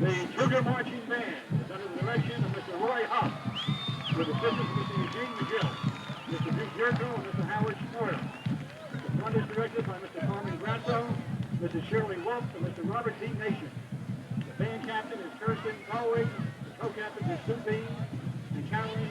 The Cougar Marching Band is under the direction of Mr. Roy Huff, with assistance of Mr. Eugene McGill, Mr. Duke Yerko, and Mr. Howard Spoyle. The front is directed by Mr. Carmen Grasso, Mrs. Shirley Wolf, and Mr. Robert D. Nation. The band captain is Kirsten Colwig, the co-captain is Sue Bean, and Caroline is...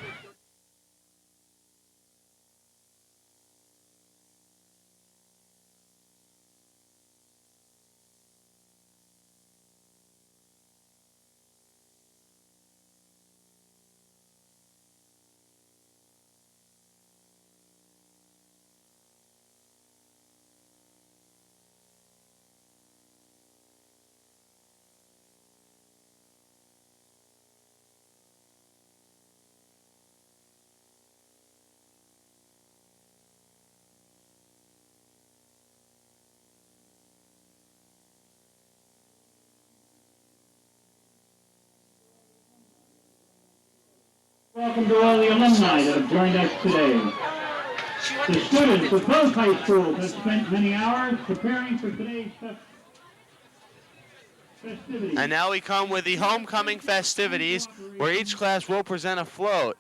Welcome to all the alumni that have joined us today. The students of both high schools have spent many hours preparing for today's festivities. And now we come with the homecoming festivities, where each class will present a float,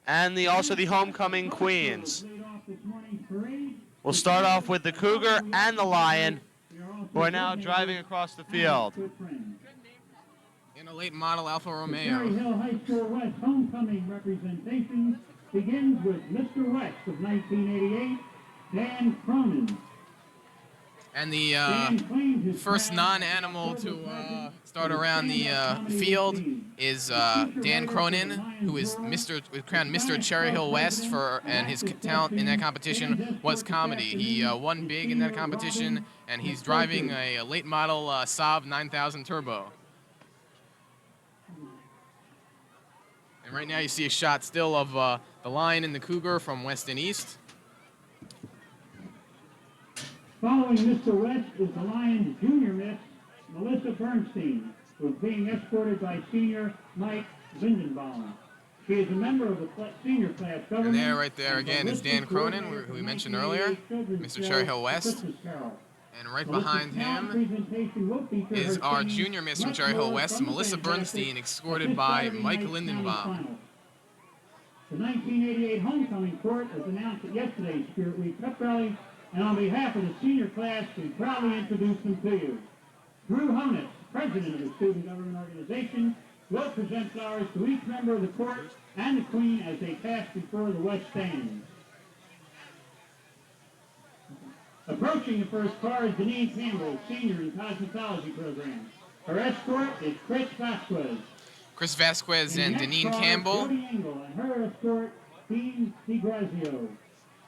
and also the homecoming queens. We'll start off with the Cougar and the Lion, who are now driving across the field. In a late model Alfa Romeo. Cherry Hill High School West homecoming representation begins with Mr. West of 1988, Dan Cronin. And the first non-animal to start around the field is Dan Cronin, who is crowned Mr. Cherry Hill West and his talent in that competition was comedy. He won big in that competition, and he's driving a late model Saab 9000 Turbo. And right now you see a shot still of the Lion and the Cougar from west and east. Following Mr. West is the Lion's junior miss, Melissa Bernstein, who is being escorted by senior Mike Lindenbaum. She is a member of the senior class government. And there, right there again, is Dan Cronin, who we mentioned earlier, Mr. Cherry Hill West. And right behind him is our junior miss from Cherry Hill West, Melissa Bernstein, escorted by Mike Lindenbaum. The 1988 homecoming court was announced at yesterday's Spirit Week pep rally, and on behalf of the senior class, we proudly introduce them to you. Drew Honus, president of the Student Government Organization, will present flowers to each member of the court and the Queen as they pass before the West Stand. Approaching the first car is Deneen Campbell, senior in cosmetology program. Her escort is Chris Vasquez. Chris Vasquez and Deneen Campbell. Jody Engel and her escort, Dean DiGrazio.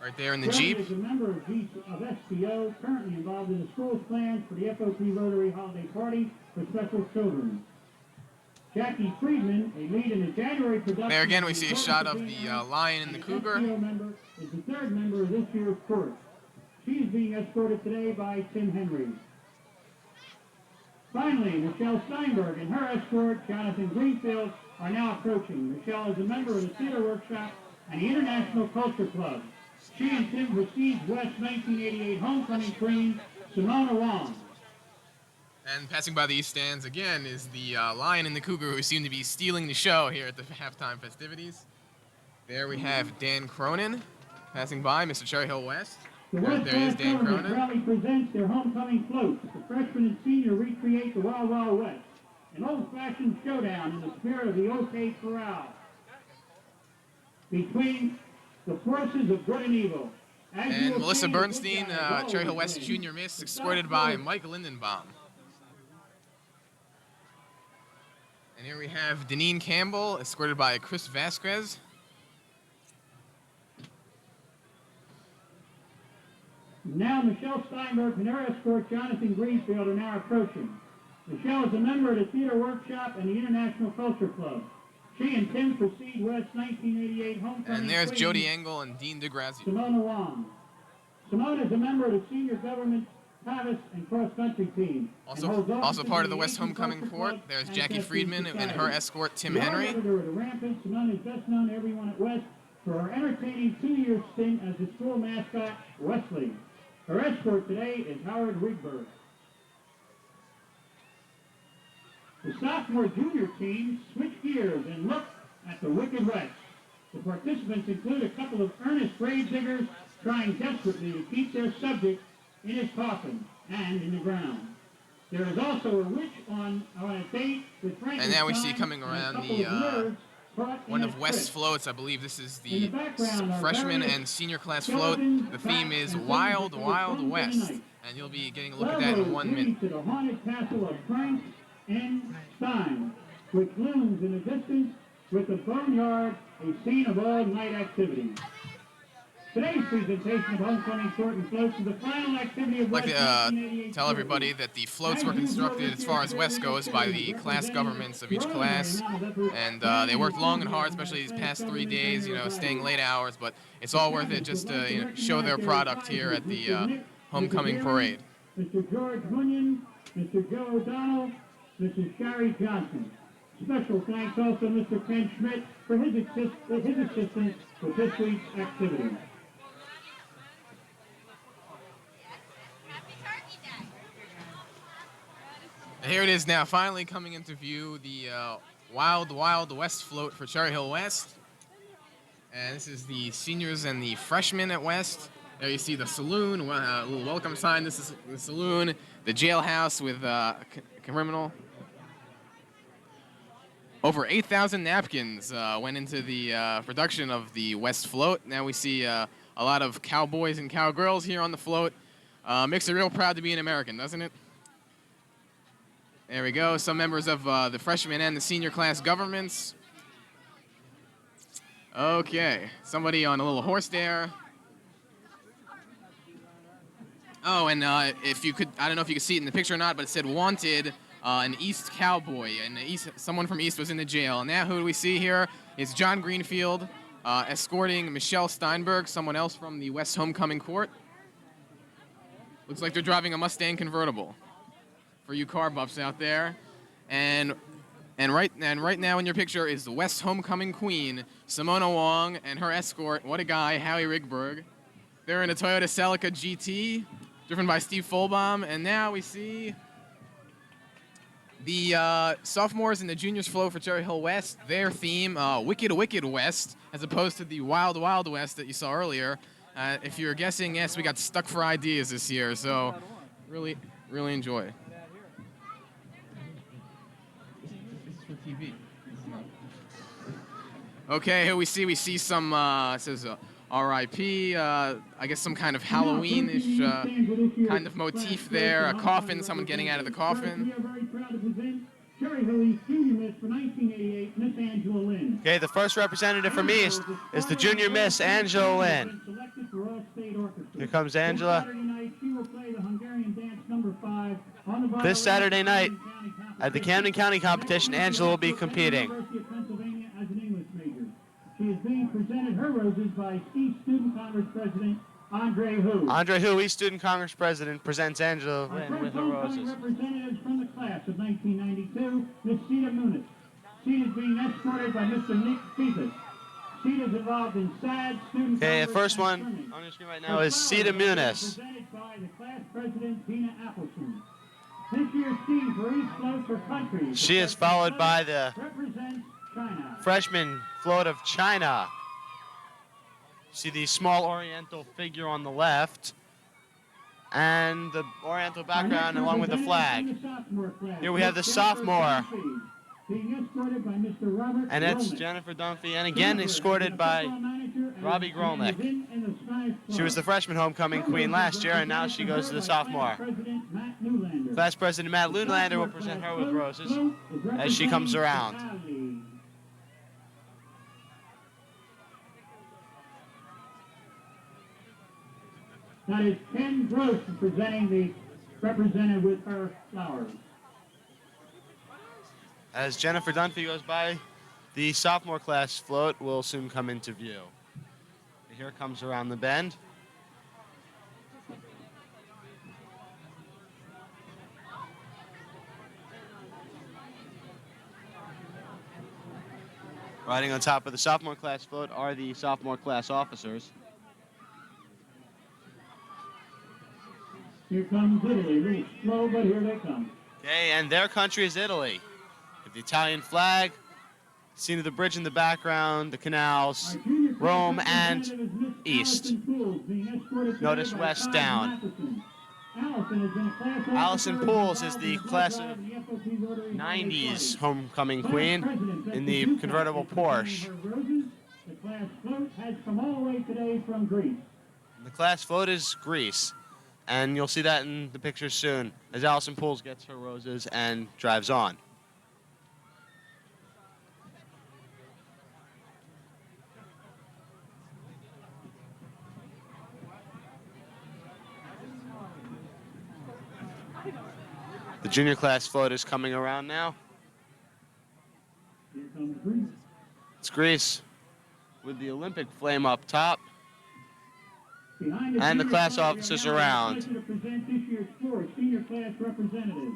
Right there in the Jeep. Jody is a member of SPO, currently involved in the school's plans for the FOP Rotary Holiday Party for special children. Jackie Friedman, a lead in the January production. There again we see a shot of the Lion and the Cougar. SPO member is the third member of this year's court. She is being escorted today by Tim Henry. Finally, Michelle Steinberg and her escort, Jonathan Greenfield, are now approaching. Michelle is a member of the Theater Workshop and the International Culture Club. She and Tim precedes West 1988 homecoming queen, Simona Wong. And passing by the East Stands again is the Lion and the Cougar, who seem to be stealing the show here at the halftime festivities. There we have Dan Cronin passing by, Mr. Cherry Hill West. The There is Dan Cronin. Rally presents their homecoming floats. The freshman and senior recreate the Wild Wild West, an old-fashioned showdown in the spirit of the OK Corral between the forces of good and evil. And Melissa Bernstein, Cherry Hill West junior miss, escorted by Mike Lindenbaum. And here we have Deneen Campbell, escorted by Chris Vasquez. Now Michelle Steinberg and her escort, Jonathan Greenfield, are now approaching. Michelle is a member of the Theater Workshop and the International Culture Club. She and Tim precede West 1988 homecoming. And there's Jody Engel and Dean DeGrazia. Simona Wong. Simona is a member of the Pavis, and cross-country team. Also part of the West Homecoming Court, there's Jackie Friedman and her escort, Tim Henry. The Rampants, Simone is best known to everyone at West for her entertaining 2-year stint as the school mascot, Wesley. Her escort today is Howard Rigberg. The sophomore-junior teams switch gears and look at the Wicked West. The participants include a couple of earnest grave diggers trying desperately to keep their subject in his coffin and in the ground. There is also a witch on a date with Frankenstein. And now we see coming around the one of West's floats. I believe this is the freshman and senior class float. The theme is Wild, Wild West. And you'll be getting a look at that in 1 minute. To the haunted castle of Frankenstein, which looms in the distance with the boneyard, a scene of all-night activity. Today's presentation of homecoming court and floats is the final activity of I'd like to tell everybody that the floats were constructed as far as West goes by the class governments of each class, and they worked long and hard, especially these past 3 days, staying late hours, but it's all worth it just to show their product here at the homecoming parade. Mr. George Munyon, Mr. Joe O'Donnell, Mrs. Sherry Johnson. Special thanks also Mr. Ken Schmidt for his assistance with this week's activity. And here it is now, finally coming into view, the Wild Wild West float for Cherry Hill West. And this is the seniors and the freshmen at West. There you see the saloon, a little welcome sign. This is the saloon, the jailhouse with a criminal. Over 8,000 napkins went into the production of the West float. Now we see a lot of cowboys and cowgirls here on the float. Makes it real proud to be an American, doesn't it? There we go. Some members of the freshman and the senior class governments. Okay, somebody on a little horse there. Oh, and if you could, I don't know if you could see it in the picture or not, but it said wanted. An East cowboy, and someone from East was in the jail. And now who do we see here? It's John Greenfield escorting Michelle Steinberg, someone else from the West Homecoming Court. Looks like they're driving a Mustang convertible for you car buffs out there. And right now in your picture is the West Homecoming Queen, Simona Wong, and her escort. What a guy, Howie Rigberg. They're in a Toyota Celica GT, driven by Steve Folbaum. And now we see the sophomores and the juniors float for Cherry Hill West. Their theme, Wicked Wicked West, as opposed to the Wild Wild West that you saw earlier. If you're guessing, yes, we got stuck for ideas this year, so really, really enjoy. This is for TV. Okay, here we see some, it says R.I.P., I guess some kind of Halloween-ish kind of motif there, a coffin, someone getting out of the coffin. Okay, the first representative from East is the junior miss, Angela Lynn. Here comes Angela. This Saturday night at the Camden County competition, Angela will be competing. She is being presented her roses by East Student Congress President Andre Hu. Andre Hu, East Student Congress President, presents Angela Lynn with her roses. Representatives from the class of 1992, Ms. Sita Muniz. Sita is being escorted by Mr. Nick Cephas. Sita is involved in SAD Student Okay, the Congress first one tournament. on your screen right now is Sita Muniz. Presented by the class president, Tina Appleton. This year's team for East float for country. She is followed by the represents China. freshman float of China. See the small oriental figure on the left and the oriental background along with the flag. Here we have the sophomore, and it's Jennifer Dunphy, and again escorted by Robbie Grolnick. She was the freshman homecoming queen last year, and now she goes to the sophomore. Class President Matt Lunelander will present her with roses as she comes around. That is Ken Gross presenting the representative with her flowers. As Jennifer Dunphy goes by, the sophomore class float will soon come into view. Here it comes around the bend. Riding on top of the sophomore class float are the sophomore class officers. Here comes Italy. A little slow, but here they come. Okay, and their country is Italy. With the Italian flag, scene of the bridge in the background, the canals, Rome and east. Notice west down. Allison Pools is the class of 90s homecoming queen in the convertible Porsche. The class float has come all the way today from Greece. The class float is Greece, and you'll see that in the picture soon as Allison Pools gets her roses and drives on. The junior class float is coming around now. Here comes Greece. It's Greece with the Olympic flame up top. Behind And the senior class flag, officers we are now around. pleased to present this year's four senior class representatives.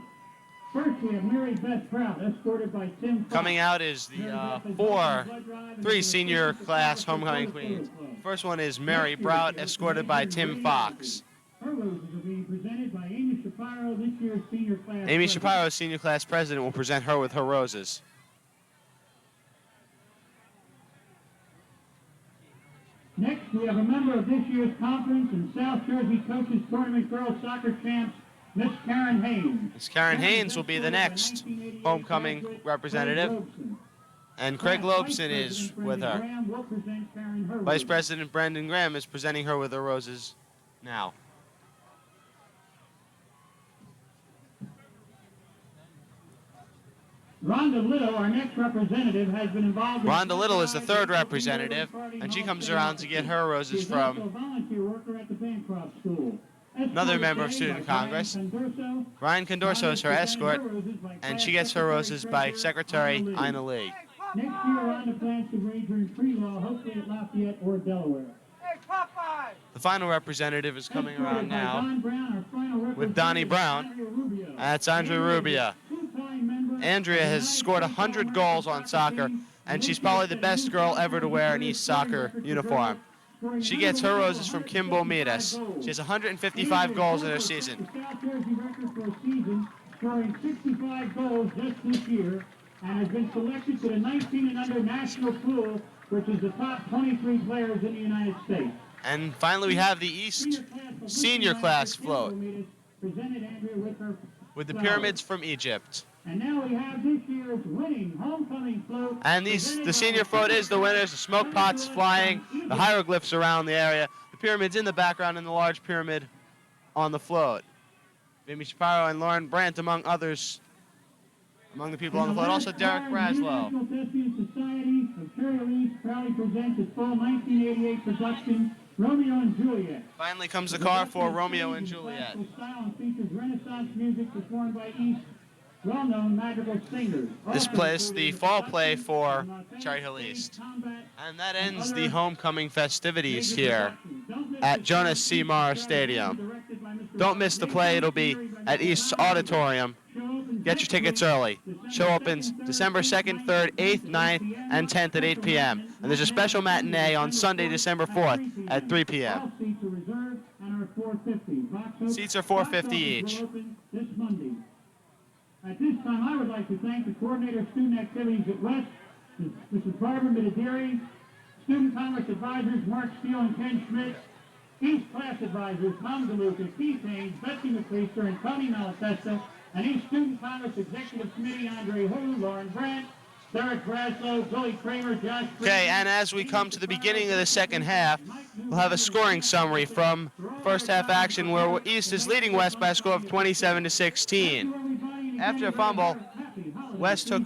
First, we have Mary Beth Proud, escorted by Tim Fox. Coming out is the three senior class homecoming queens. First one is Mary Brout, escorted by Tim Fox. Her roses are being presented by Amy Shapiro, this year's senior class Amy president. Shapiro, senior class president, will present her with her roses. Next, we have a member of this year's conference and South Jersey Coaches Tournament Girls Soccer Champs, Miss Karen Haynes. Miss Karen Haynes will be the next homecoming representative, and Craig Lobson is with her. Vice President Brendan Graham is presenting her with her roses now. Rhonda Little, our next representative, has been involved in... Rhonda Little is the third representative, and she comes around to get her roses She's also a from volunteer worker at the Bancroft School. another member of Student Congress. Ryan Condorso is her escort, and she gets her roses by Secretary Ina Lee. Next year, Rhonda plans to major in pre-law, hopefully at Lafayette or Delaware. The final representative is coming around Escorted by now Don Brown, our final with Donnie Brown. Andrea Rubio. That's Andrea Rubia. Two-time member Andrea has scored 100 goals on soccer, and she's probably the best girl ever to wear an East soccer uniform. She gets her roses from Kimbo Midas. She has 155 goals in her season. The South Jersey record for a season, scoring 65 goals just this year, and has been selected to the 19 and under national pool, which is the top 23 players in the United States. And finally, we have the East senior class float Presented Andrea with her with the flowers. pyramids from Egypt. And now we have this year's winning homecoming float. And the senior float is the winners. The smoke pots flying, the hieroglyphs around the area, the pyramids in the background, and the large pyramid on the float. Amy Shapiro and Lauren Brandt, among others, among the people on the float. Also Derek Braslow. The National Thespian Society of Cherry East proudly presents its full 1988 production, Romeo and Juliet. Finally comes the car for Romeo and Juliet. Classical style and features Renaissance music performed by East well-known madrigal singers. This Also plays the included fall play for Montana Cherry Hill State East. Combat And that ends the homecoming festivities Major here Productions. Don't miss at the Jonas State C. Morrow Strategy Stadium. directed by Mr. Don't miss the play. It'll be at East's Auditorium. Get your tickets early. Show opens December 2nd, 3rd, 8th, 9th, and 10th at 8 p.m. And there's a special matinee on Sunday, December 4th at 3 p.m. All seats are reserved and are $4.50. Box office- Seats are $4.50 box office each. will open this Monday. At this time, I would like to thank the coordinator of student activities at West, Mrs. Barbara Midadiri, student congress advisors Mark Steele and Ken Schmidt, East class advisors Tom DeLuca, Keith Haynes, Betsy McLeister, and Tony Malatesta, and East student congress executive committee Andre Hu, Lauren Brandt, Derek Braslow, Billy Kramer, Josh. Okay, and as we come to the beginning of the second half, we'll have a scoring summary from first half action where East is leading West by a score of 27-16. After a fumble,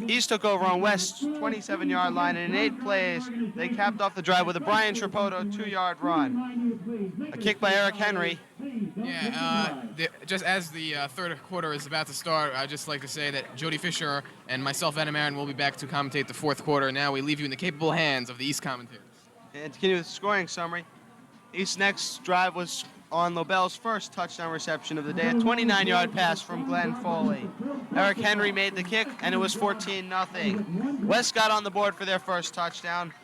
East took over on West's 27-yard line, and in 8 plays, they capped off the drive with a Brian Trapoto 2-yard run. A kick by Eric Henry. Yeah, just as the third quarter is about to start, I'd just like to say that Jody Fisher and myself, Adam Aaron, will be back to commentate the fourth quarter. Now we leave you in the capable hands of the East commentators. And to continue with the scoring summary, East's next drive was on Lobel's first touchdown reception of the day, a 29-yard pass from Glenn Foley. Eric Henry made the kick, and it was 14-0. West got on the board for their first touchdown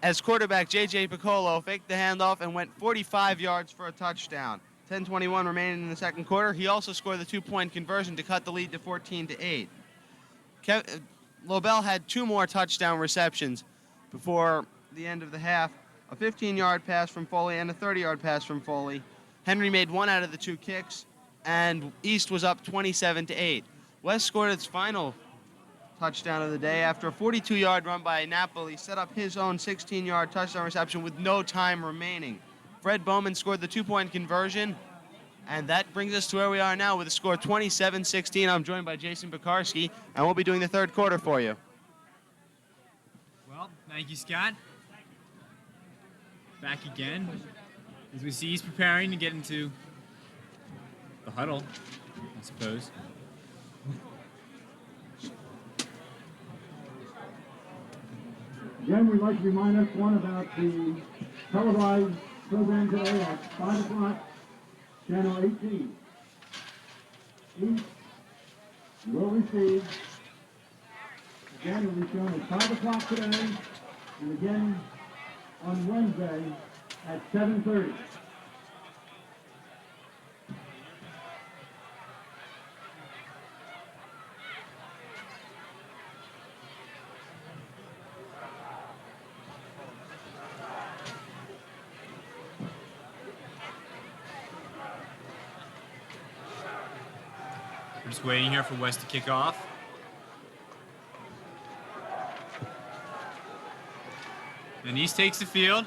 as quarterback J.J. Piccolo faked the handoff and went 45 yards for a touchdown. 10:21 remaining in the second quarter. He also scored the two-point conversion to cut the lead to 14-8. Lobel had two more touchdown receptions before the end of the half, a 15-yard pass from Foley and a 30-yard pass from Foley. Henry made one out of the two kicks, and East was up 27-8. West scored its final touchdown of the day after a 42-yard run by Napoli set up his own 16-yard touchdown reception with no time remaining. Fred Bowman scored the two-point conversion, and that brings us to where we are now with a score 27-16. I'm joined by Jason Pekarski, and we'll be doing the third quarter for you. Well, thank you, Scott. Back again as we see he's preparing to get into the huddle, I suppose. Again, we'd like to remind everyone about the televised program today at 5 o'clock, channel 18. Each will receive, again, will be shown at 5 o'clock today, and again on Wednesday at 7:30. We're just waiting here for West to kick off. And East takes the field.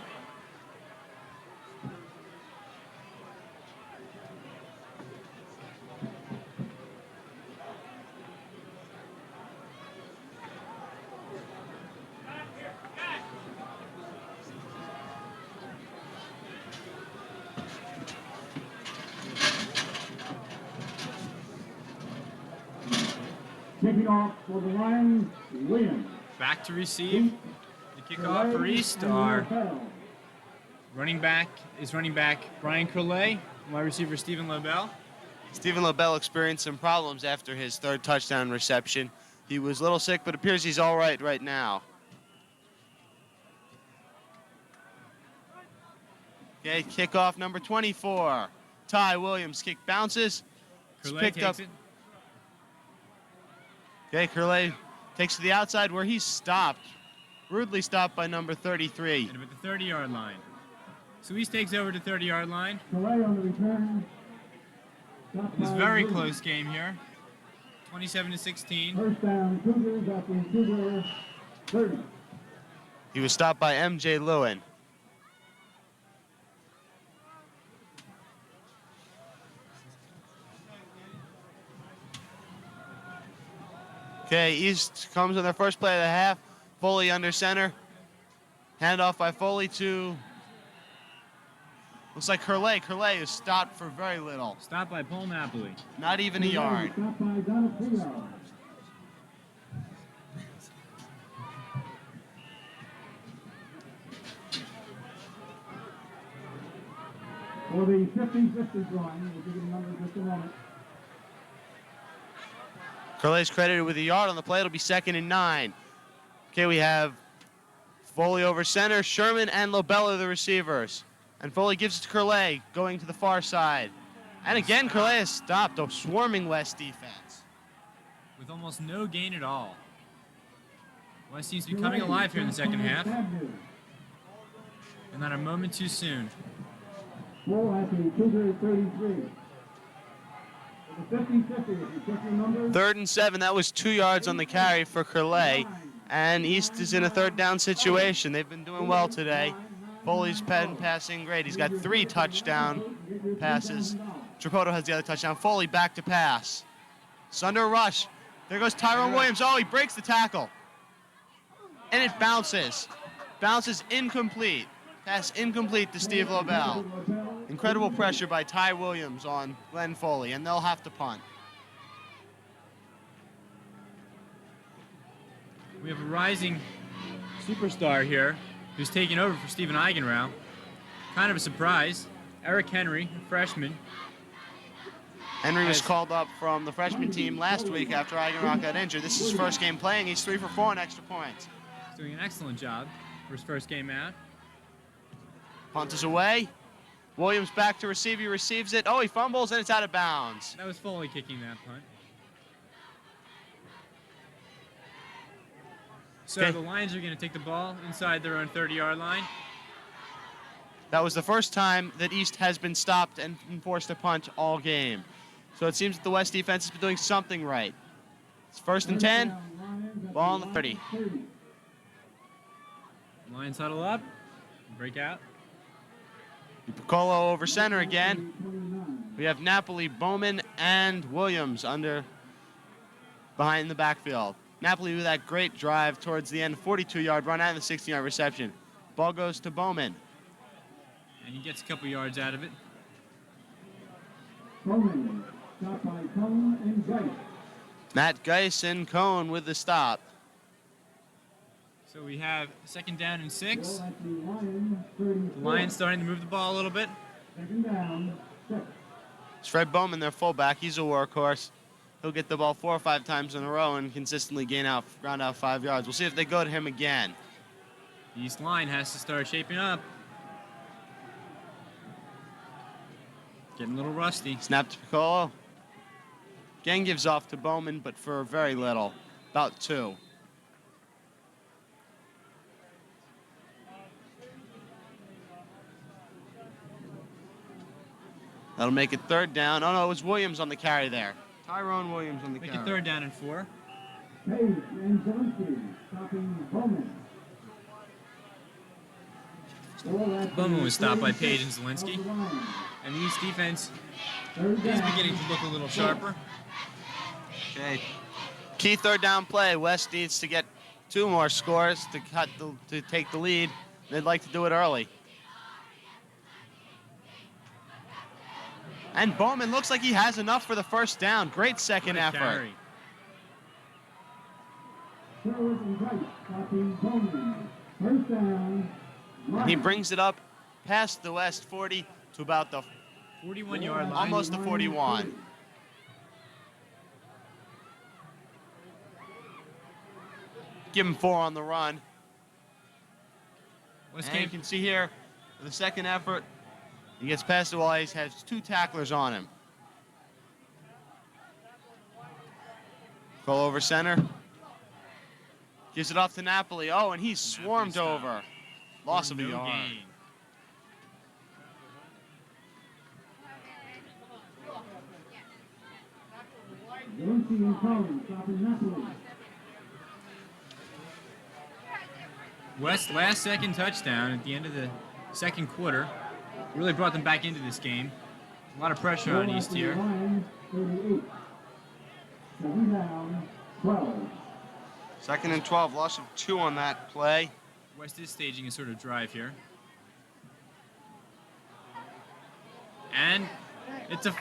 Kicking off for the Lions, Williams. Back to receive. The kickoff for East are running back Brian Curley, wide receiver Stephen Lobel. Stephen Lobel experienced some problems after his third touchdown reception. He was a little sick, but appears he's all right now. Okay, kickoff number 24. Ty Williams kick bounces. It's Curley picked takes up. it. Okay, Curley takes to the outside where he's stopped. Rudely stopped by number 33. And about the 30-yard line. So East takes over to 30-yard line. Delay on the return. It's a very close game here. 27-16. First down, Cougars at the Cougar 30. He was stopped by M.J. Lewin. Okay, East comes on their first play of the half. Foley under center. Handoff by Foley to, looks like Curley. Curley is stopped for very little. Stopped by Paul Napoli. Not even a yard. Stopped by Donald Freeland. For the 50-50 drawing, we'll give you the number in just a moment. Curley's credited with a yard on the play. It'll be 2nd and 9. Okay, we have Foley over center. Sherman and Lobel are the receivers. And Foley gives it to Curley, going to the far side. And again, Curley is stopped. A swarming West defense. With almost no gain at all. West seems to be coming alive here in the second half. And not a moment too soon. Full at the Cougar 33. The 50-50, if you check your numbers. 3rd and 7. That was 2 yards on the carry for Curley. And East is in a third down situation. They've been doing well today. Foley's passing great. He's got 3 touchdown passes. Tripotto has the other touchdown. Foley back to pass. It's under a rush. There goes Tyrone Williams. Oh, he breaks the tackle. And it bounces. Bounces incomplete. Pass incomplete to Steve Lobel. Incredible pressure by Ty Williams on Glenn Foley, and they'll have to punt. We have a rising superstar here who's taking over for Stephen Eigenrau. Kind of a surprise. Eric Henry, a freshman. Henry was Nice. called up from the freshman team last week after Eigenrock got injured. This is his first game playing. He's 3 for 4 on extra points. He's doing an excellent job for his first game out. Punt is away. Williams back to receive. He receives it. Oh, he fumbles, and it's out of bounds. That was Foley kicking that punt. So Okay. the Lions are going to take the ball inside their own 30-yard line. That was the first time that East has been stopped and forced to punt all game. So it seems that the West defense has been doing something right. It's 1st and 10. Ball on the 30. Lions huddle up. Break out. Piccolo over center again. We have Napoli, Bowman, and Williams behind the backfield. Napoli with that great drive towards the end, 42-yard run and the 60-yard reception. Ball goes to Bowman. And he gets a couple yards out of it. Bowman, stop by Cone and Geist. Matt Geis and Cohn with the stop. So we have 2nd down and 6. Ball at the Lions, 34. The Lions starting to move the ball a little bit. 2nd down, 6. It's Fred Bowman, their fullback. He's a workhorse. He'll get the ball 4 or 5 times in a row and consistently round out 5 yards. We'll see if they go to him again. The East line has to start shaping up. Getting a little rusty. Snap to Piccolo. Again gives off to Bowman, but for very little, about 2. That'll make it 3rd down. Oh no, it was Williams on the carry there. Tyrone Williams on the Make carry. it 3rd down and 4. Page and Zelensky, stopping Bowman. Ball at the Bowman was stopped by 36 Page and of Zelensky. the Lions. And the East defense 3rd is down, beginning to look a little sharper. Okay. Key 3rd down play. West needs to get 2 more scores to take the lead. They'd like to do it early. And Bowman looks like he has enough for the 1st down. Great second What a effort. carry. Sherwood and Geist, stopping Bowman. 1st down, And he Lions. brings it up past the West 40 to about the 41-yard line. almost the 41. Give him 4 on the run. West And you came can see here, for the second effort, he gets past the wall. He has 2 tacklers on him. Go over center. Gives it off to Napoli. Oh, and he's swarmed stopped. over. Loss of a no yard. gain. Zelensky and Cone, stopping Napoli. West last second touchdown at the end of the 2nd quarter really brought them back into this game. A lot of pressure on Ball at East the here. Lions, 38. 2nd down, 12. 2nd and 12. Loss of 2 on that play. West is staging a sort of drive here. And it's a...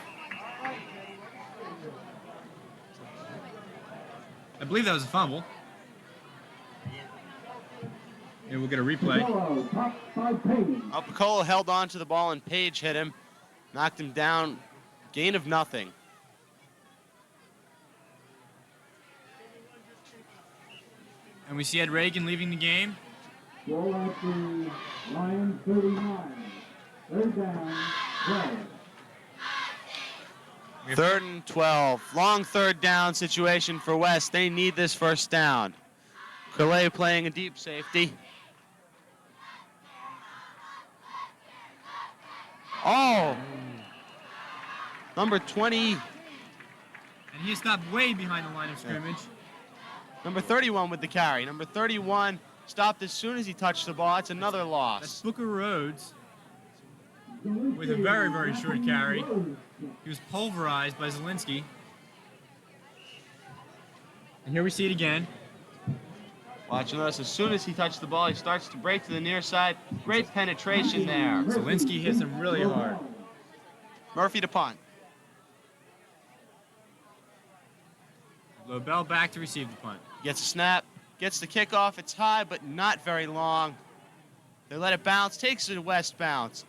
I believe that was a fumble. And we'll get a replay. Piccolo, top by Page. Piccolo held on to the ball and Page hit him. Knocked him down. Gain of nothing. And we see Ed Reagan leaving the game. Ball at the Lions, 39. 3rd down, 12. 3rd and 12. Long 3rd down situation for West. They need this 1st down. Calais playing a deep safety. Oh! Number 20, And he stopped way behind the line of scrimmage. number 31 with the carry. Number 31 stopped as soon as he touched the ball. That's another That's loss. Booker Rhodes with a very, very short carry. He was pulverized by Zelensky. And here we see it again. Watch notice, as soon as he touched the ball, he starts to break to the near side. Great penetration there. Zelensky hits him really hard. Murphy to punt. Lobel back to receive the punt. Gets a snap, gets the kickoff. It's high, but not very long. They let it bounce, takes it a West bounce.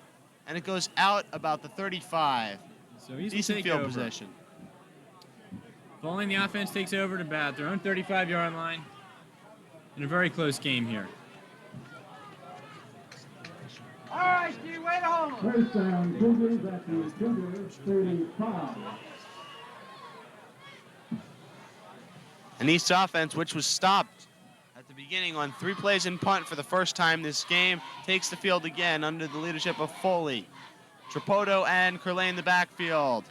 and it goes out about the 35. So he's Decent take field over. position. Foley and the offense takes over to bat their own 35-yard line in a very close game here. All right, Steve, way to hold. First down, Cougars at the Cougars 35. An East offense, which was stopped at the beginning on 3 plays and punt for the first time this game, takes the field again under the leadership of Foley. Trapoto and Curley in the backfield.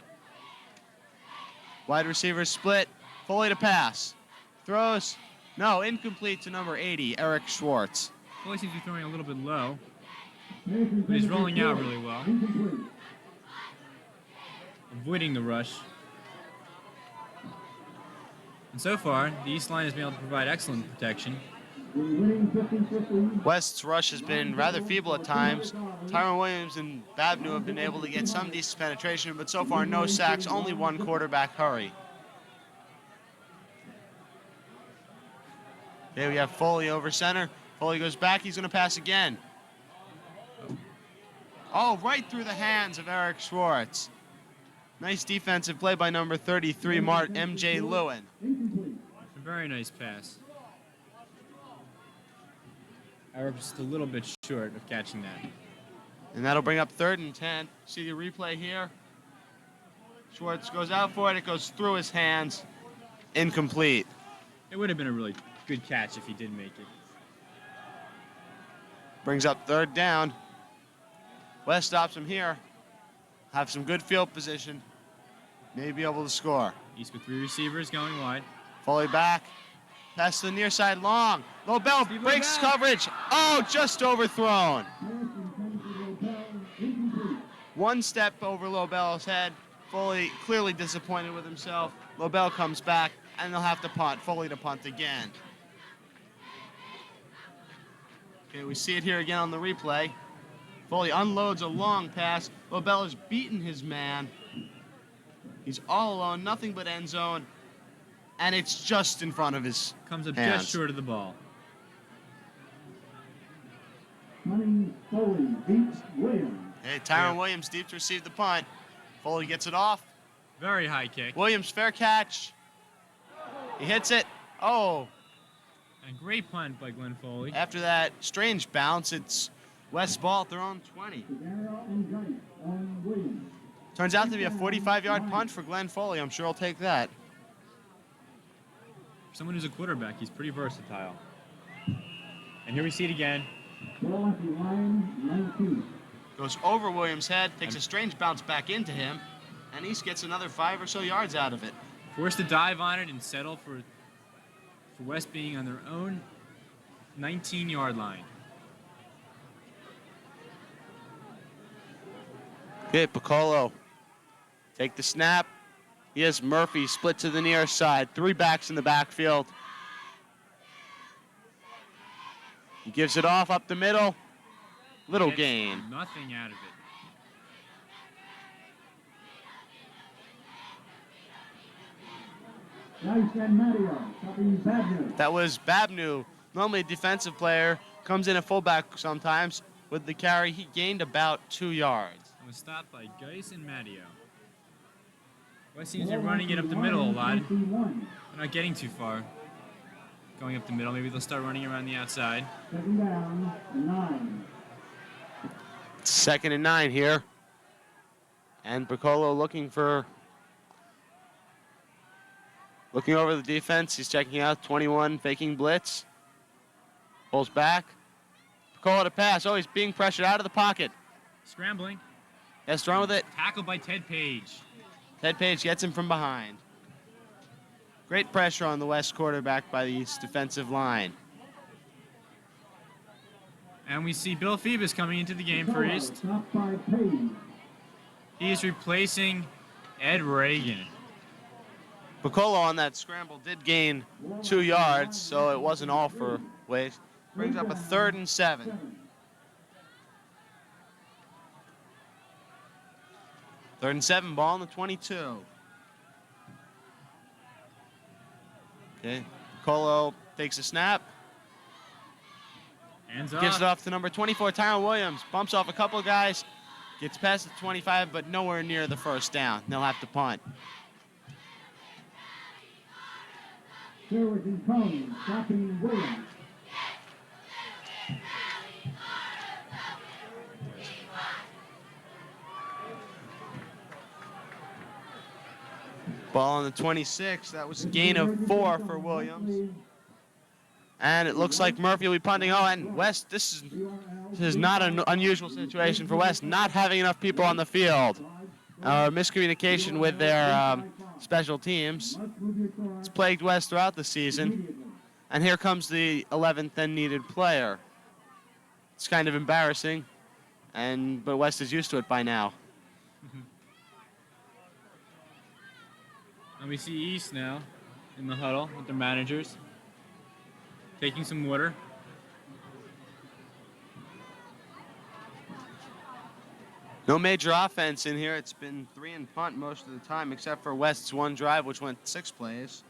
Wide receivers split. Foley to pass. Throws. No, incomplete to number 80, Eric Schwartz. Foley seems to be throwing a little bit low, but he's rolling out really well. Avoiding the rush. And so far, the East line has been able to provide excellent protection. West's rush has been rather feeble at times. Tyron Williams and Babnew have been able to get some decent penetration, but so far no sacks, only 1 quarterback hurry. Okay, we have Foley over center. Foley goes back, he's going to pass again. Oh, right through the hands of Eric Schwartz. Nice defensive play by number 33, M.J. Lewin. A very nice pass. However, just a little bit short of catching that. And that'll bring up 3rd and 10. See the replay here? Schwartz goes out for it. It goes through his hands. Incomplete. It would have been a really good catch if he did make it. Brings up 3rd down. West stops him here. Have some good field position. May be able to score. East with 3 receivers going wide. Foley back. Pass to the near side, long. Lobel breaks coverage. Oh, just overthrown. 1 step over Lobel's head. Foley clearly disappointed with himself. Lobel comes back, and they'll have to punt. Foley to punt again. Okay, we see it here again on the replay. Foley unloads a long pass. Lobel has beaten his man. He's all alone, nothing but end zone. And it's just in front of his Comes up hands. just short of the ball. Foley beats Williams. Hey, Tyron Williams deep to receive the punt. Foley gets it off. Very high kick. Williams, fair catch. He hits it. Oh, And great punt by Glenn Foley. after that strange bounce, it's West ball at their own 20. Turns out to be a 45-yard punt for Glenn Foley. I'm sure he'll take that. For someone who's a quarterback, he's pretty versatile. And here we see it again. Goes over Williams' head, takes a strange bounce back into him, and East gets another 5 or so yards out of it. Forced to dive on it and settle for West being on their own 19-yard line. Okay, Piccolo. Take the snap. He has Murphy split to the near side. 3 backs in the backfield. He gives it off up the middle. Little Gets gain. Nothing out of it. That was Babnew. Normally a defensive player. Comes in a fullback sometimes. With the carry, he gained about 2 yards. It was stopped by Geis and Matteo. West seems to be running it up the middle a lot. They're not getting too far. Going up the middle. Maybe they'll start running around the outside. 2nd and 9 here. And Piccolo looking over the defense. He's checking out 21, faking blitz. Pulls back. Piccolo to pass. Oh, he's being pressured out of the pocket. Scrambling. Has to run with it. Tackled by Ted Page. Ted Page gets him from behind. Great pressure on the West quarterback by the East defensive line. And we see Bill Phoebus coming into the game for East. He is replacing Ed Reagan. Piccolo on that scramble did gain 2 yards, so it wasn't all for waste. Brings up a 3rd and 7. Third and 7, ball on the 22. Okay, Piccolo takes a snap. Hands Gives it off. off to number 24, Tyron Williams. Bumps off a couple of guys. Gets past the 25, but nowhere near the first down. They'll have to punt. Sherwood and Cone, stopping Williams. Ball on the 26. That was a gain of 4 for Williams. And it looks like Murphy will be punting. Oh, and West, this is not an unusual situation for West, not having enough people on the field. Miscommunication with their special teams. It's plagued West throughout the season. And here comes the 11th and needed player. It's kind of embarrassing, but West is used to it by now. And we see East now in the huddle with their managers, taking some water. No major offense in here. It's been 3 and punt most of the time, except for West's one drive, which went 6 plays.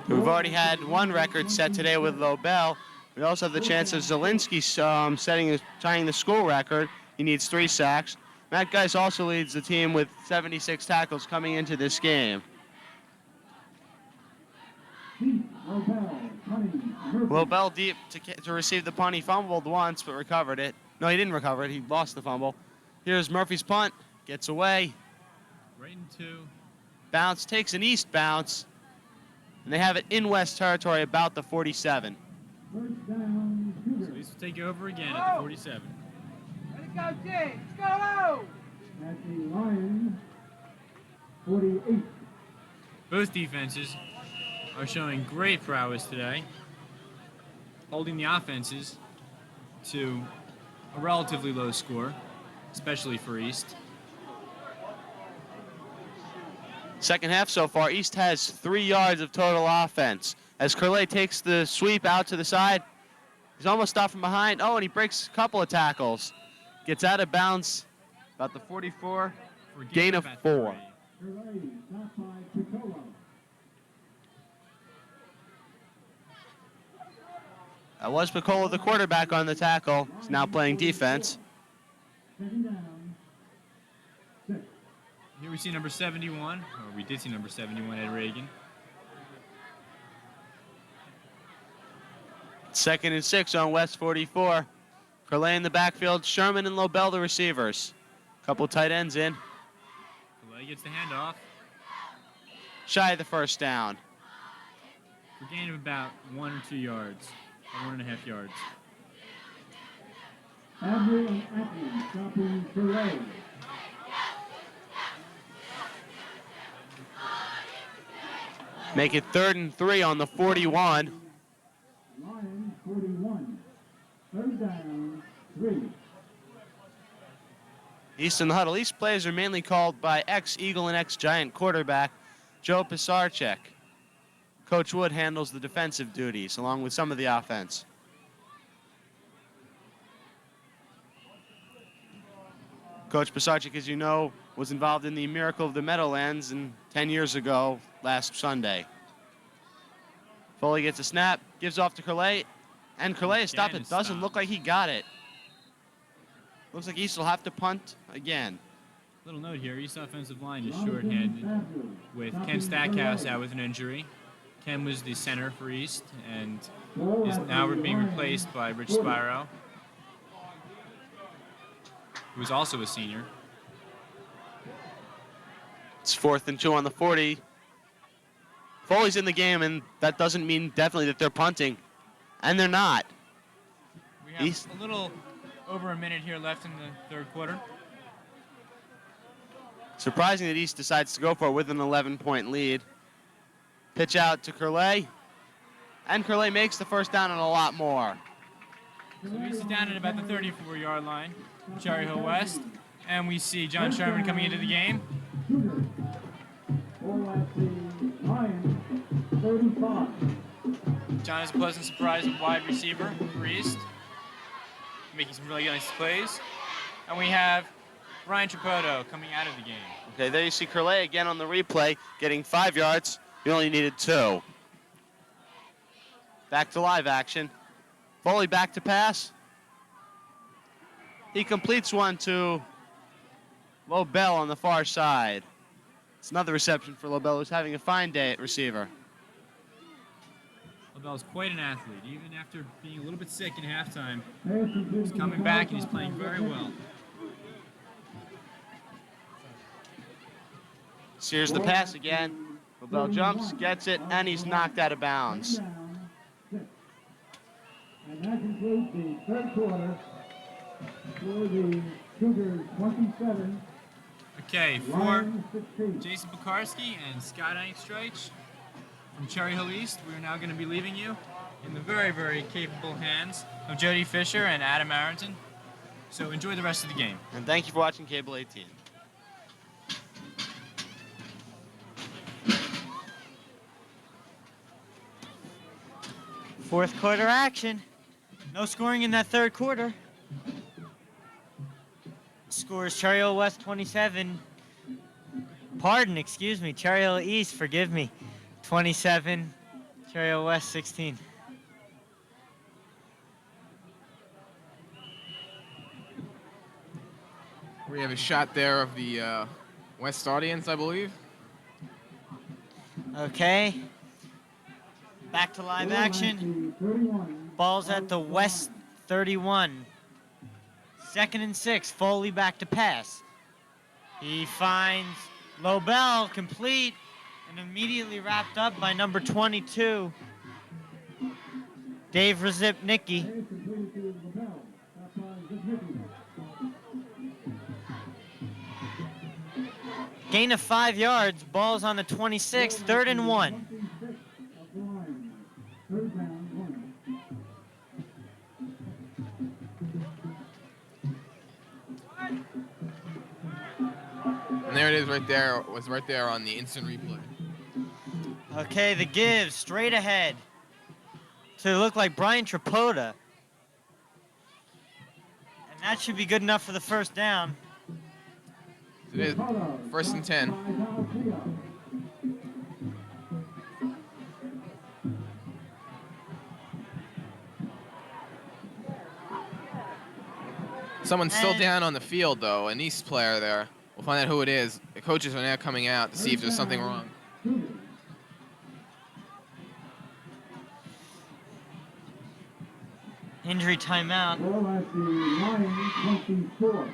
We've already had one record set today with Lobel. We also have the chance of Zielinski tying the school record. He needs 3 sacks. Matt Geis also leads the team with 76 tackles coming into this game. Lobel deep to receive the punt. He fumbled once, but recovered it. No, he didn't recover it. He lost the fumble. Here's Murphy's punt. Gets away. Right into. Bounce, takes an East bounce. And they have it in West territory about the 47. So East will take over again at the 47. Let's go, James. Go! At the Lions, 48. Both defenses are showing great prowess today, holding the offenses to a relatively low score, especially for East. Second half so far, East has 3 yards of total offense. As Curley takes the sweep out to the side, he's almost stopped from behind. Oh, and he breaks a couple of tackles. Gets out of bounds about the 44, gain of 4. That was Picola, the quarterback, on the tackle. He's now playing defense. Here we see number 71, or we did see number 71, Ed Reagan. 2nd and 6 on West 44. Curley in the backfield, Sherman and Lobel the receivers. Couple tight ends in. Curley gets the handoff. Shy of the first down. For gain of about 1 or 2 yards, or 1.5 yards. Admiral and Atkins stopping Curley. Make it 3rd and 3 on the 41. Lions 41. 3rd down, 3. East in the huddle. East plays are mainly called by ex-Eagle and ex-Giant quarterback Joe Pisarcik. Coach Wood handles the defensive duties along with some of the offense. Coach Pisarcik, as you know, was involved in the Miracle of the Meadowlands 10 years ago last Sunday. Foley gets a snap, gives off to Curley, and Curley stopped. It doesn't look like he got it. Looks like East will have to punt again. Little note here, East offensive line is shorthanded with Ken Stackhouse out with an injury. Ken was the center for East and is now being replaced by Rich Spiro, who is also a senior. It's 4th and 2 on the 40. Foley's in the game, and that doesn't mean definitely that they're punting. And they're not. We have a little over a minute here left in the 3rd quarter. Surprising that East decides to go for it with an 11-point lead. Pitch out to Curley. And Curley makes the first down and a lot more. So East is down at about the 34-yard line, Cherry Hill West. And we see John Sherman coming into the game. John is a pleasant surprise at wide receiver for East, making some really nice plays. And we have Brian Tripodi coming out of the game. Okay, there you see Curley again on the replay, getting 5 yards. He only needed 2. Back to live action. Foley back to pass. He completes one to Lobel on the far side. It's another reception for Lobel, who's having a fine day at receiver. LaBelle's quite an athlete. Even after being a little bit sick in halftime, he's coming back and he's playing very well. So here's the pass again. Lobel jumps, gets it, and he's knocked out of bounds. And that concludes the third quarter for the Cougars 27. Okay, for Lions 16. Jason Pekarski and Scott Angstreich from Cherry Hill East, we are now going to be leaving you in the very, very capable hands of Jody Fisher and Adam Arrington. So enjoy the rest of the game. And thank you for watching Cable 18. Fourth quarter action. No scoring in that third quarter. Scores Cherry Hill West 27. Excuse me. Cherry Hill East, forgive me. 27. Cherry Hill West 16. We have a shot there of the West audience, I believe. Okay. Back to live action. 31. Ball's at the West 31. 2nd and 6. Foley back to pass. He finds Lobel complete and immediately wrapped up by number 22, Dave Rezipnicki. Pass completed to Lavelle. That's on Zipnicki. Gain of 5 yards. Ball's on the 26. 3rd and 1. 26 of the Lions. Third down, 1. And there it is right there, was right there on the instant replay. Okay, the give straight ahead to look like Brian Tripodi. And that should be good enough for the first down. It is 1st and 10. Someone's still And- down on the field, though, an East player there. We'll find out who it is. The coaches are now coming out to see if there's something wrong. Injury timeout. Ball at the Lions 24.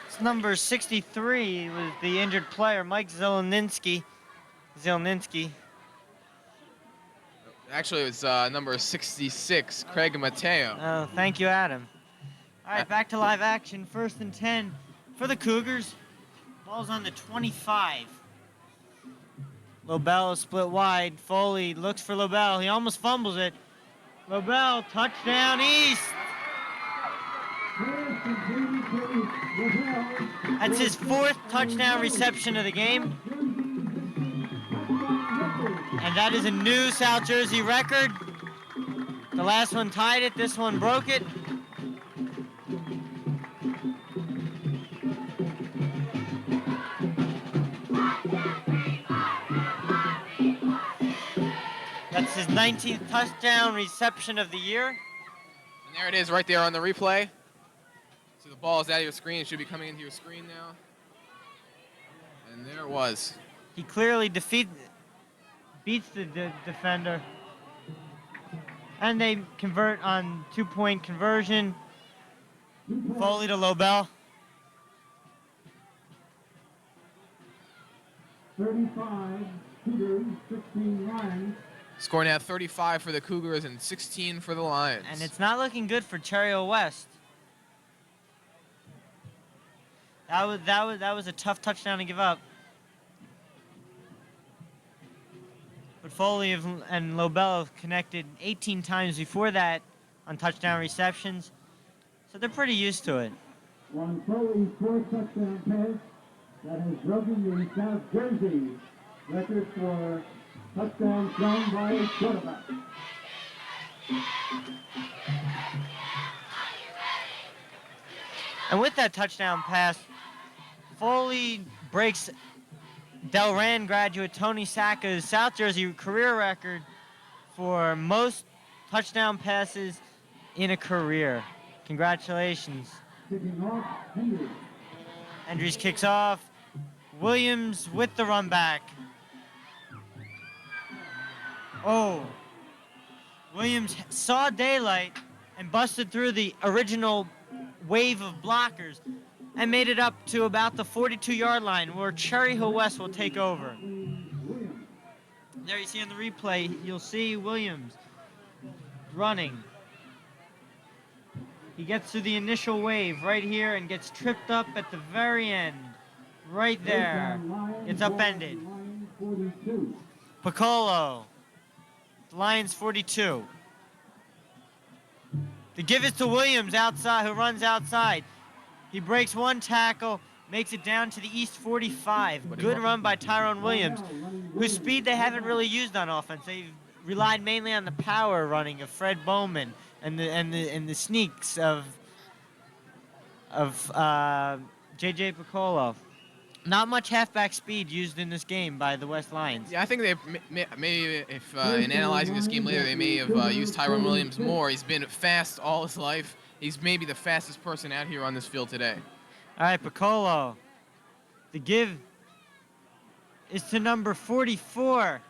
It's number 63 was the injured player, Mike Zelninski. Actually, it was number 66, Craig Mateo. Oh, thank you, Adam. All right, back to live action. 1st and 10 for the Cougars. Ball's on the 25. Lobel is split wide. Foley looks for Lobel. He almost fumbles it. Lobel, touchdown East. Pass completed to Lavelle. That's his 4th touchdown reception of the game. And that is a new South Jersey record. The last one tied it. This one broke it. That's his 19th touchdown reception of the year. And there it is right there on the replay. So the ball is out of your screen. It should be coming into your screen now. And there it was. He clearly beats the defender. And they convert on 2-point conversion. Foley to Lobel. 35, Cougars, 16 Lions. Score now 35 for the Cougars and 16 for the Lions. And it's not looking good for Cherry Hill West. That was a tough touchdown to give up. but and Lobel have connected 18 times before that on touchdown receptions, so they're pretty used to it. On Foley's 4 touchdown pass that has broken the South Jersey record for touchdowns thrown by a quarterback. And with that touchdown pass, Foley breaks Delran graduate Tony Sacca's South Jersey career record for most touchdown passes in a career. Congratulations. Kicking off, Hendry. Andrews kicks off. Williams with the run back. Oh. Williams saw daylight and busted through the original wave of blockers and made it up to about the 42-yard line where Cherry Hill West will take over. There you see on the replay, you'll see Williams running. He gets through the initial wave right here and gets tripped up at the very end. Right there. It's upended. Piccolo. Lions 42. The give is to Williams outside, who runs outside. He breaks one tackle, makes it down to the East 45. Good run by Tyrone Williams, whose speed they haven't really used on offense. They've relied mainly on the power running of Fred Bowman and the sneaks of J.J. Piccolo. Not much halfback speed used in this game by the West Lions. Yeah, I think they maybe if in analyzing this game later, they may have used Tyrone Williams more. He's been fast all his life. He's maybe the fastest person out here on this field today. All right, Piccolo. The give is to number 44,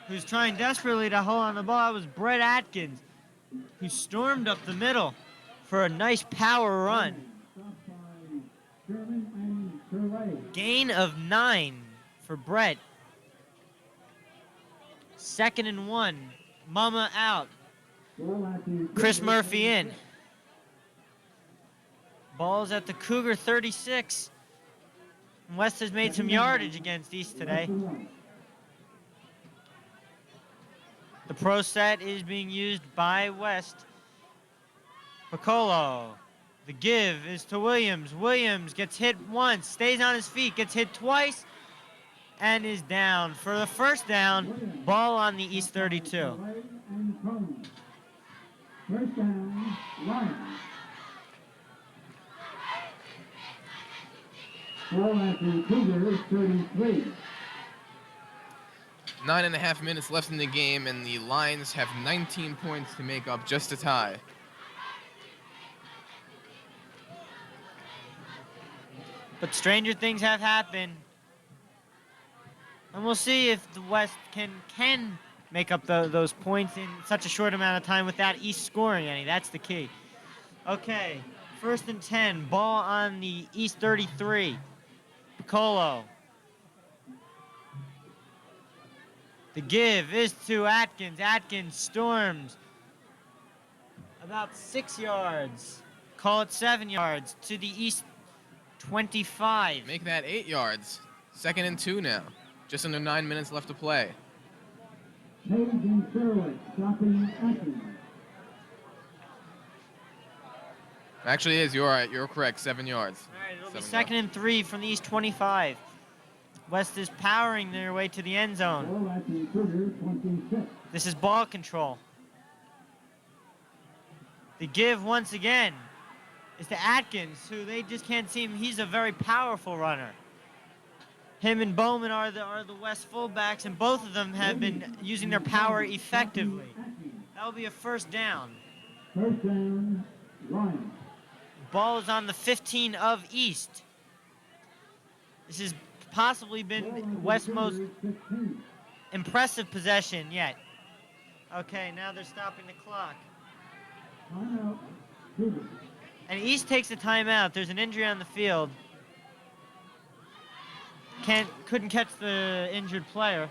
who's trying desperately to hold on the ball. That was Brett Atkins, who stormed up the middle for a nice power run. Gain of 9 for Brett. 2nd and 1. Mama out. Chris Murphy in. Ball's at the Cougar 36. West has made some yardage against East today. The pro set is being used by West. Piccolo. The give is to Williams. Williams gets hit once, stays on his feet, gets hit twice, and is down. For the first down, ball on the East 32. First down, Lions. Ball at the Cougars 33. 9.5 minutes left in the game, and the Lions have 19 points to make up just a tie. But stranger things have happened. And we'll see if the West can make up those points in such a short amount of time without East scoring any. That's the key. Okay, 1st and 10. Ball on the East 33. Piccolo. The give is to Atkins. Atkins storms about 6 yards. Call it 7 yards to the East 25. Make that 8 yards. 2nd and 2 now. Just under 9 minutes left to play. Page and Sherwood stopping Atkins. Actually, it is. You're right. You're correct. 7 yards. All right, it'll be 7 2nd and 3 from the East 25. West is powering their way to the end zone. Ball at the Cougars 26. This is ball control. The give once again is to Atkins, who they just can't seem. He's a very powerful runner. Him and Bowman are the West fullbacks, and both of them have been using their power effectively. That will be a first down. First down, Lions. Ball is on the 15 of East. This has possibly been West's most impressive possession yet. Okay, now they're stopping the clock. Timeout, Cougars. And East takes a timeout. There's an injury on the field. Couldn't catch the injured player.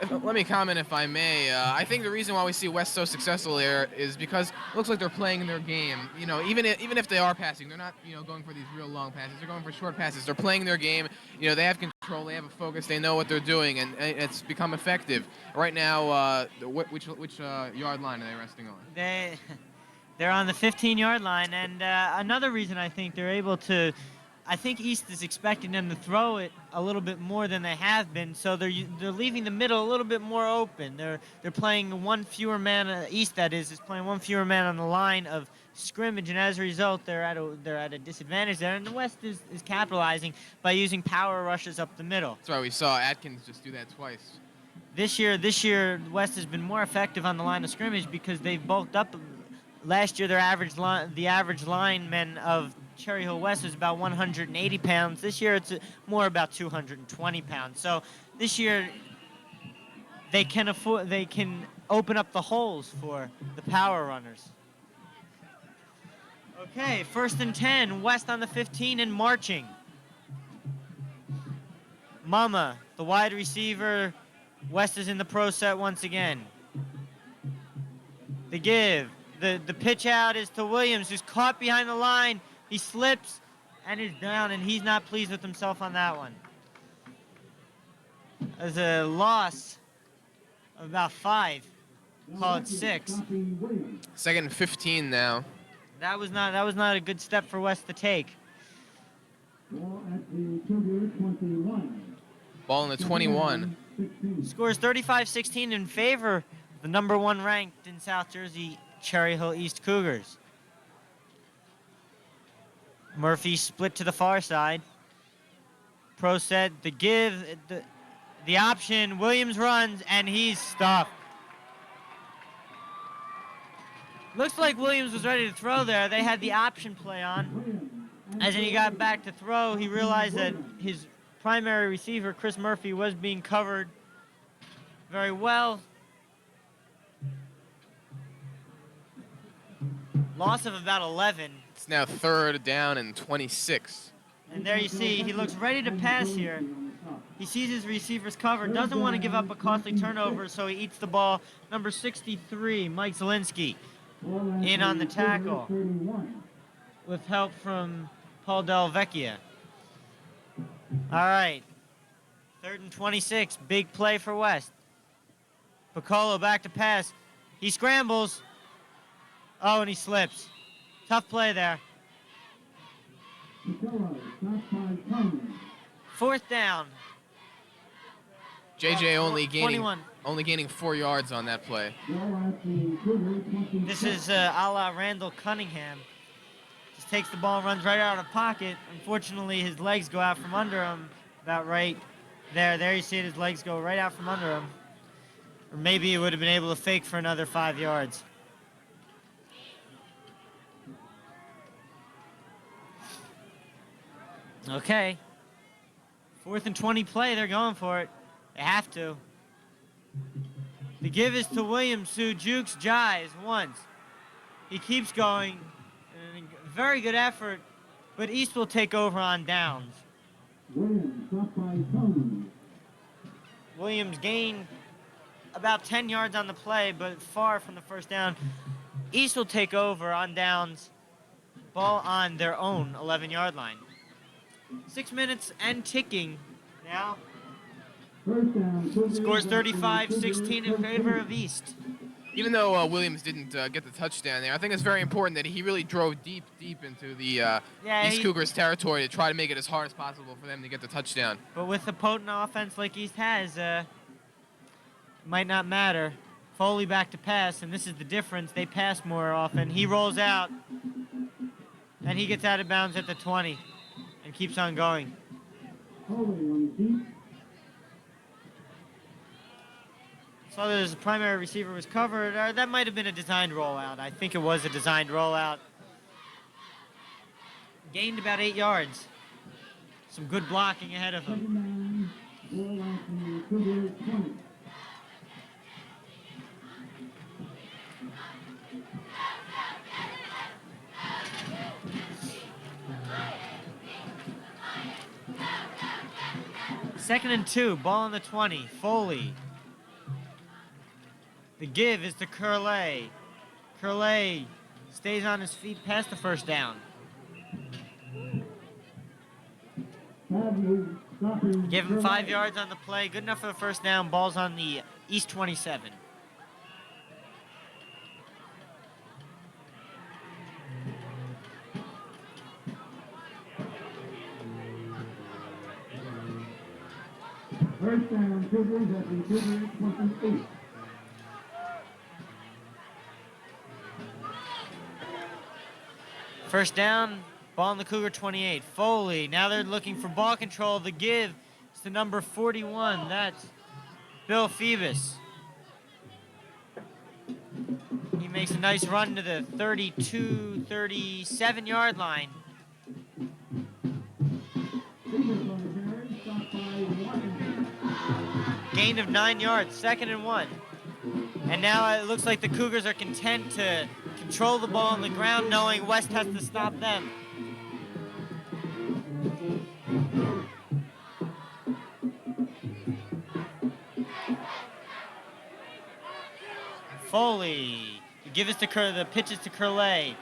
Let me comment if I may. I think the reason why we see West so successful there is because it looks like they're playing their game. You know, even if they are passing, they're not going for these real long passes. They're going for short passes. They're playing their game. You know, they have control. They have a focus. They know what they're doing, and it's become effective. Right now, which yard line are they resting on? They're on the 15-yard line, and another reason I think they're able to. I think East is expecting them to throw it a little bit more than they have been, so they're leaving the middle a little bit more open. They're playing one fewer man. East, that is playing one fewer man on the line of scrimmage, and as a result, they're at a disadvantage there. And the West is capitalizing by using power rushes up the middle. That's why we saw Atkins just do that twice. This year, West has been more effective on the line of scrimmage because they've bulked up. Last year, the average lineman of Cherry Hill West was about 180 pounds. This year, it's more about 220 pounds. So this year, they can open up the holes for the power runners. Okay, 1st and 10, West on the 15 and marching. Mama, the wide receiver. West is in the pro set once again. The give. The pitch out is to Williams, who's caught behind the line. He slips and is down, and he's not pleased with himself on that one. There's a loss of about 5. Call it 6. 2nd and 15 now. That was not a good step for West to take. Ball in the 21. Scores 35-16 in favor of the number 1 ranked in South Jersey Cherry Hill East Cougars. Murphy split to the far side. Pro set, the give, the option. Williams runs, and he's stuffed. Looks like Williams was ready to throw there. They had the option play on. As he got back to throw, he realized that his primary receiver, Chris Murphy, was being covered very well. Loss of about 11. It's now 3rd down and 26. And there you see, he looks ready to pass here. He sees his receivers covered, doesn't want to give up a costly turnover, so he eats the ball. Number 63, Mike Zielinski, in on the tackle with help from Paul Del Vecchia. All right, 3rd and 26, big play for West. Piccolo back to pass. He scrambles. Oh, and he slips. Tough play there. 4th down. JJ only gaining 4 yards on that play. This is a la Randall Cunningham. Just takes the ball and runs right out of the pocket. Unfortunately, his legs go out from under him about right there. There you see it, his legs go right out from under him. Or maybe he would have been able to fake for another 5 yards. Okay. 4th and 20 play, they're going for it. They have to. The give is to Williams, who jukes Jives once. He keeps going. Very good effort, but East will take over on downs. Williams gained about 10 yards on the play, but far from the 1st down. East will take over on downs. Ball on their own 11-yard line. 6 minutes and ticking now. Scores 35-16 in favor of East. Even though Williams didn't get the touchdown there, I think it's very important that he really drove deep into the East Cougars territory to try to make it as hard as possible for them to get the touchdown. But with a potent offense like East has, it might not matter. Foley back to pass, and this is the difference. They pass more often. He rolls out, and he gets out of bounds at the 20 and keeps on going. So the primary receiver was covered. Or that might have been a designed rollout. I think it was a designed rollout. Gained about 8 yards. Some good blocking ahead of him. Second and 2, ball on the 20. Foley The give is to Curley. Curley stays on his feet past the first down. Give him 5 yards on the play. Good enough for the first down. Ball's on the East 27. First down, Cougars at the Cougar 28. First down, ball on the Cougar 28. Foley, now they're looking for ball control. The give is to number 41. That's Bill Phoebus. He makes a nice run to the 32, 37-yard line. Gain of 9 yards, 2nd and 1. And now it looks like the Cougars are content to control the ball on the ground, knowing West has to stop them. Foley, the pitch is to Curley.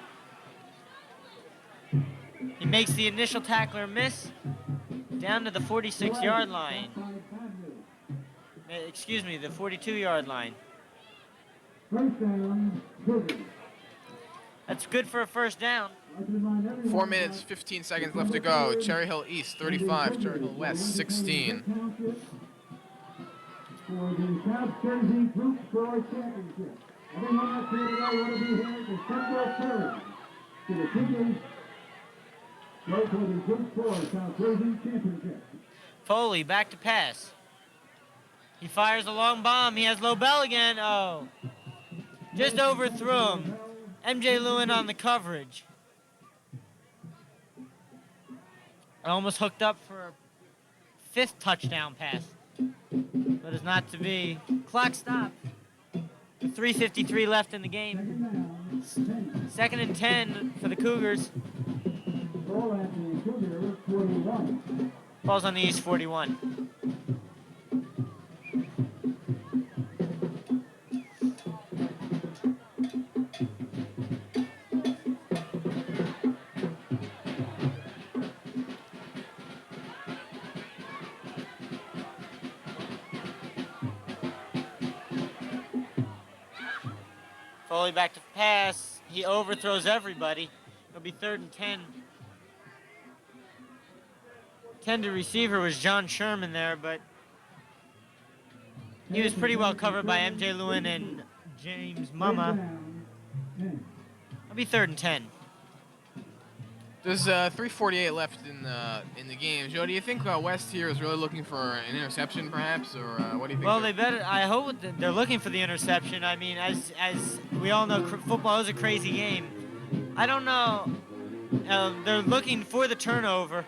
He makes the initial tackler miss down to the 46-yard line. Excuse me, the 42-yard line. First down, Cougars. That's good for a first down. 4 minutes, 15 seconds left to go. Cherry Hill East 35, Cherry Hill West 16. For the South Jersey Group Score Championship. Everyone up here today want to be here December 3rd to the Cougars. Go for the Group Score South Jersey Championship. Foley back to pass. He fires a long bomb. He has Lobel again. Oh. Just overthrew him. MJ Lewin on the coverage. Almost hooked up for a 5th touchdown pass. But it's not to be. Clock stop. With 3:53 left in the game. 2nd and 10 for the Cougars. Ball at the Cougar 41. Ball's on the East 41. Foley back to pass. He overthrows everybody. It'll be 3rd and 10. Intended receiver was John Sherman there, but he was pretty well covered by MJ Lewin and James Mama. It'll be 3rd and 10. There's 3:48 left in the game. Joe, do you think West here is really looking for an interception, perhaps, or what do you think? Well, they better. I hope they're looking for the interception. I mean, as we all know, football is a crazy game. I don't know. They're looking for the turnover.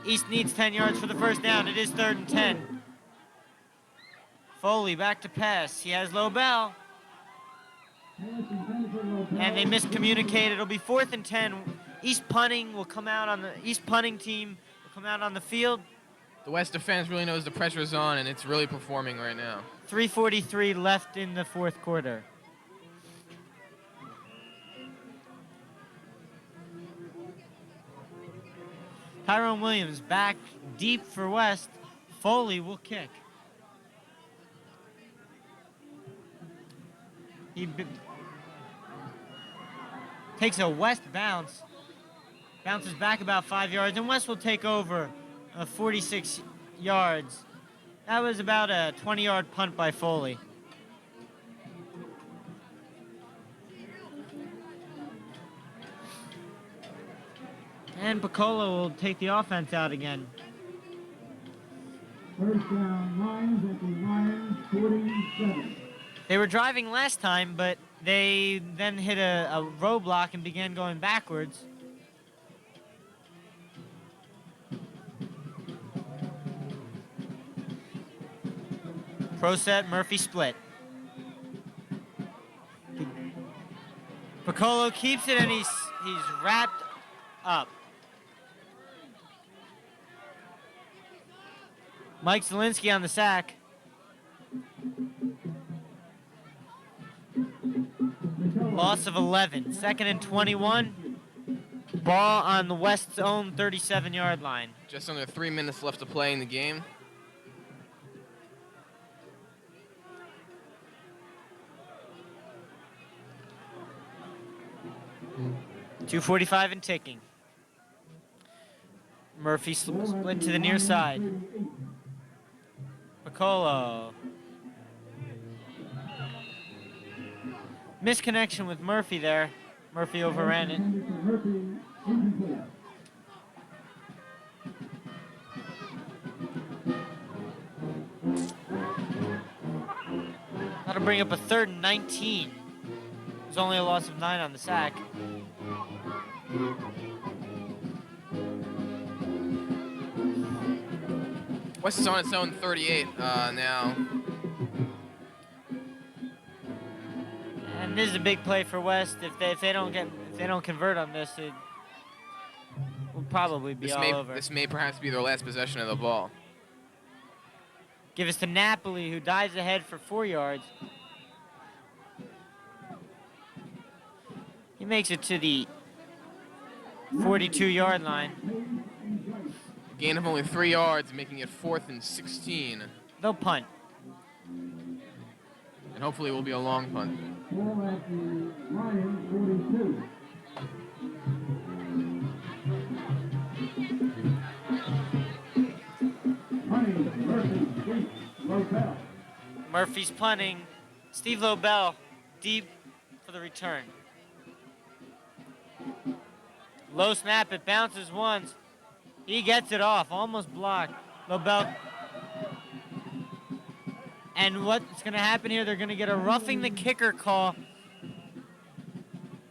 East needs 10 yards for the first down. It is 3rd and 10. Foley back to pass. He has Lobel. And they miscommunicated. It'll be 4th and 10. East punting will come out on the East punting team will come out on the field. The West defense really knows the pressure is on, and it's really performing right now. 3:43 left in the 4th quarter. Tyrone Williams back deep for West. Foley will kick. He takes a West bounce, bounces back about 5 yards, and West will take over 46 yards. That was about a 20-yard punt by Foley. And Piccolo will take the offense out again. First down, Lions at the Lions 47. They were driving last time, but they then hit a roadblock and began going backwards. Pro set, Murphy split. Piccolo keeps it and he's wrapped up. Mike Zielinski on the sack. Loss of 11. Second and 21. Ball on the West's own 37-yard line. Just under 3 minutes left to play in the game. .245 and ticking. Murphy split to the near side. Piccolo. Misconnection with Murphy there. Murphy overran it. That'll bring up a 3rd and 19. There's only a loss of 9 on the sack. West is on its own 38 now. And this is a big play for West. If they don't convert on this, it will probably be all over. This may perhaps be their last possession of the ball. Give us to Napoli, who dives ahead for 4 yards. He makes it to the 42-yard line. Gain of only 3 yards, making it 4th and 16. They'll punt. And hopefully it will be a long punt. Murphy's punting. Steve Lobel deep for the return. Low snap, it bounces once. He gets it off, almost blocked. Lobel. And what's going to happen here, they're going to get a roughing the kicker call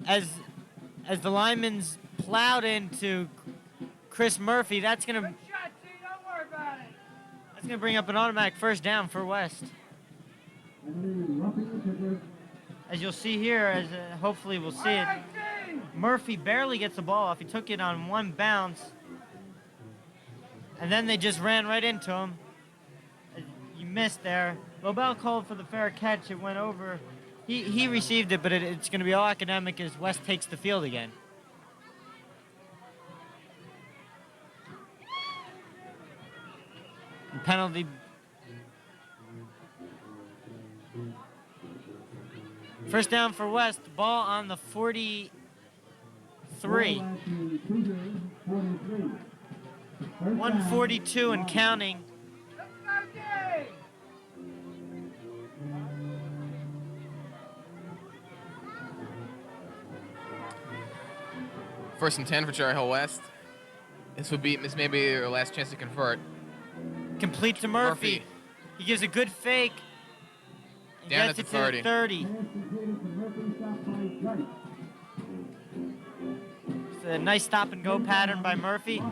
as the lineman's plowed into Chris Murphy. That's going to bring up an automatic first down for West. As you'll see here, hopefully we'll see it, Murphy barely gets the ball off. He took it on one bounce, and then they just ran right into him. You missed there. Lobel called for the fair catch. It went over. He received it, but it's going to be all academic as West takes the field again. The penalty. First down for West. Ball on the 43. 142 and counting. First and 10 for Cherry Hill West. This may be their last chance to convert. Complete to Murphy. He gives a good fake. Down at the 30. 30. It's a nice stop and go pattern by Murphy.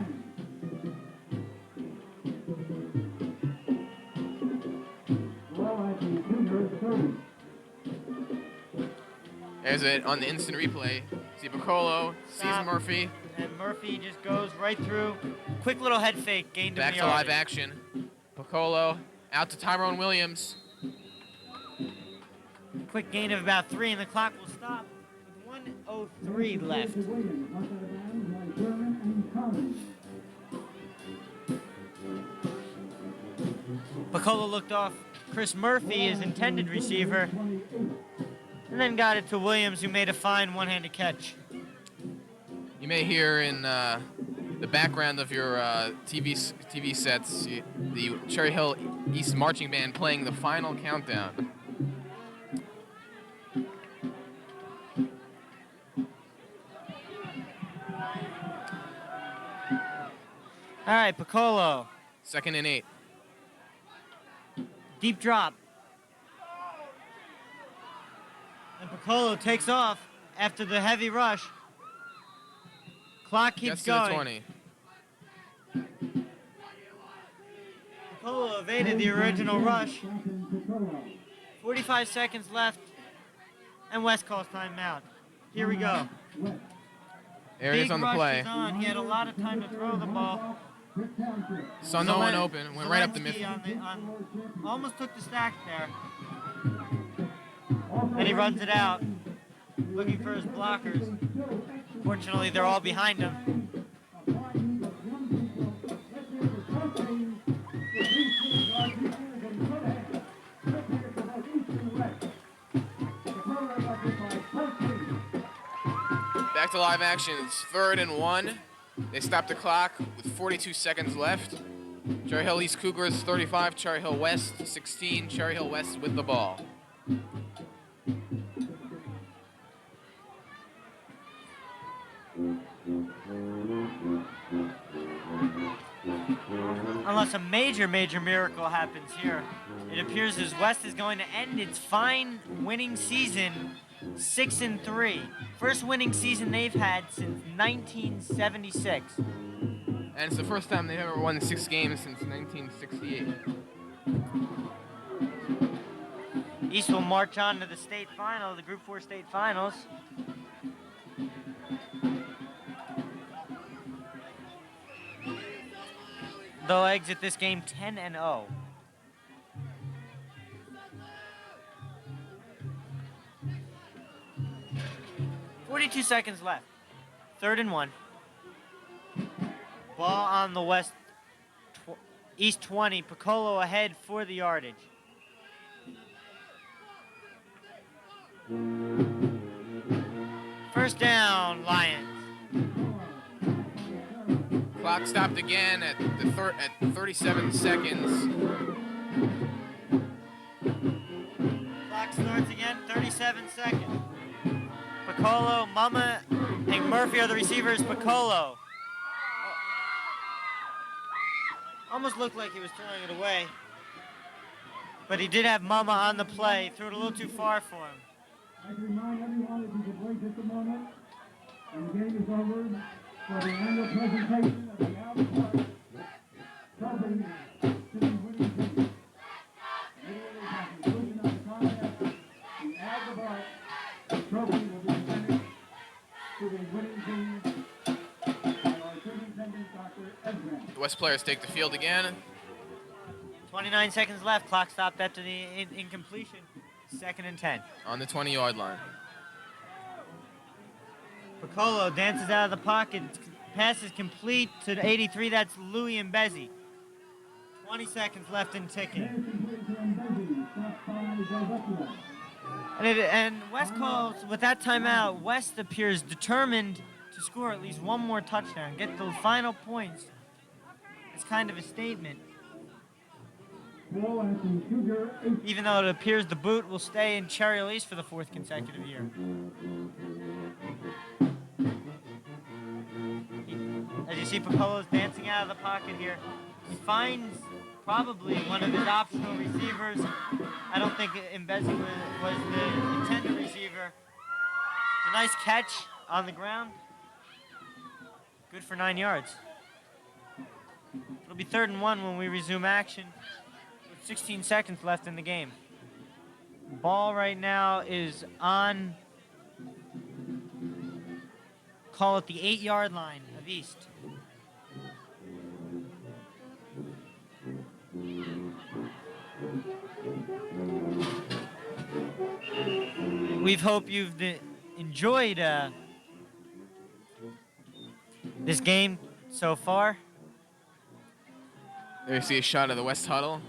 There's it on the instant replay. See Piccolo, sees Murphy. And Murphy just goes right through. Quick little head fake, gained back to live action. Piccolo out to Tyrone Williams. Quick gain of about 3, and the clock will stop with 1:03 left. Piccolo looked off Chris Murphy, his intended receiver, and then got it to Williams, who made a fine one-handed catch. You may hear in the background of your TV sets the Cherry Hill East Marching Band playing the final countdown. All right, Piccolo. 2nd and 8. Deep drop. And Piccolo takes off after the heavy rush. Clock keeps going. To the 20. Piccolo evaded the original rush. 45 seconds left. And West calls timeout. Here we go. Areas on the play. Is on. He had a lot of time to throw the ball. Saw no one open. Went right up the middle. Almost took the stack there. Then he runs it out. looking for his blockers. Fortunately, they're all behind him. Back to live action. It's 3rd and 1. They stopped the clock with 42 seconds left. Cherry Hill East Cougars 35, Cherry Hill West 16. Cherry Hill West with the ball. Unless a major miracle happens here, it appears as West is going to end its fine winning season 6-3. First winning season they've had since 1976. And it's the first time they've ever won 6 games since 1968. East will march on to the state final, the Group 4 state finals. They'll exit this game 10-0. .42 seconds left. 3rd and 1. Ball on the West, East 20. Piccolo ahead for the yardage. First down, Lions. Clock stopped again at 37 seconds. Clock starts again, 37 seconds. Piccolo, Mama, and Murphy are the receivers. Piccolo. Almost looked like he was throwing it away. But he did have Mama on the play. Threw it a little too far for him. I'd remind everyone if you could wait just a moment. And the game is over for the annual presentation of the Allen Park Trophy to the winning team. Immediately upon conclusion of the contest, the Al the trophy will be presented to the winning team by our superintendent, Dr. Ezra. The West players take the field again. 29 seconds left. Clock stopped after the incompletion. 2nd and 10. On the 20-yard line. Piccolo dances out of the pocket. Pass is complete to the 83. That's Louis and Bezzi. 20 seconds left in ticking. And West calls, with that timeout, West appears determined to score at least one more touchdown, get the final points. It's kind of a statement. Even though it appears the boot will stay in Cherry Hill East for the 4th consecutive year. As you see, Piccolo's dancing out of the pocket here. He finds probably one of his optional receivers. I don't think Mbezi was the intended receiver. It's a nice catch on the ground. Good for 9 yards. It'll be 3rd and 1 when we resume action. 16 seconds left in the game. Ball right now is on, call it the 8-yard line of East. We hope you've enjoyed this game so far. There you see a shot of the West huddle.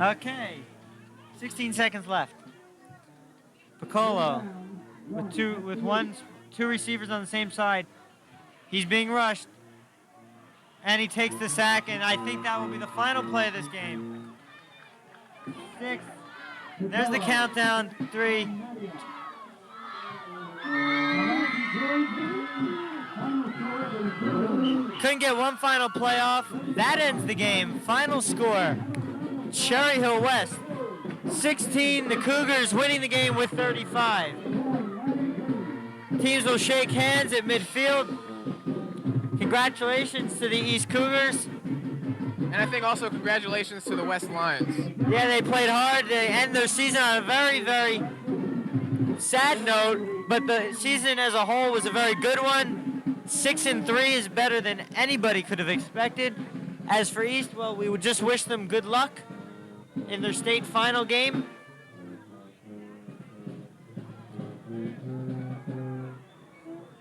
Okay, 16 seconds left. Piccolo with two receivers on the same side. He's being rushed, and he takes the sack, and I think that will be the final play of this game. 6. There's the countdown. 3. Couldn't get one final play off. That ends the game. Final score: Cherry Hill West 16, the Cougars winning the game with 35. Teams will shake hands at midfield. Congratulations to the East Cougars. And I think also congratulations to the West Lions. Yeah, they played hard. They end their season on a very, very sad note. but the season as a whole was a very good one. 6-3 is better than anybody could have expected. As for East, well, we would just wish them good luck in their state final game.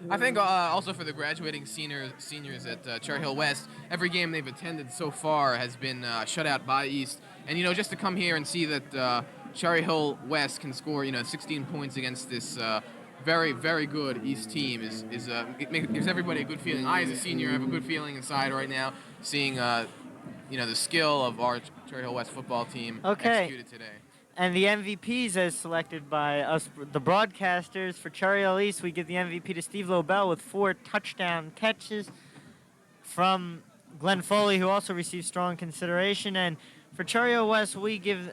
I think also for the graduating seniors at Cherry Hill West, every game they've attended so far has been shut out by East. And, just to come here and see that Cherry Hill West can score, 16 points against this very, very good East team gives everybody a good feeling. I, as a senior, have a good feeling inside right now, seeing, the skill of our Cherry Hill West football team executed today. And the MVPs, as selected by us, the broadcasters, for Cherry Hill East, we give the MVP to Steve Lobel with 4 touchdown catches from Glenn Foley, who also received strong consideration. And for Cherry Hill West, we give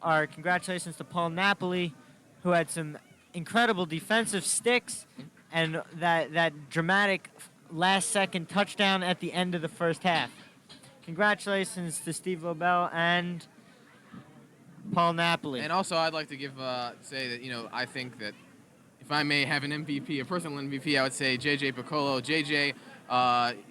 our congratulations to Paul Napoli, who had some incredible defensive sticks and that dramatic last-second touchdown at the end of the first half. Congratulations to Steve Lobel and Paul Napoli. And also, I'd like to say that, I think that if I may have an MVP, a personal MVP, I would say J.J. Piccolo. J.J.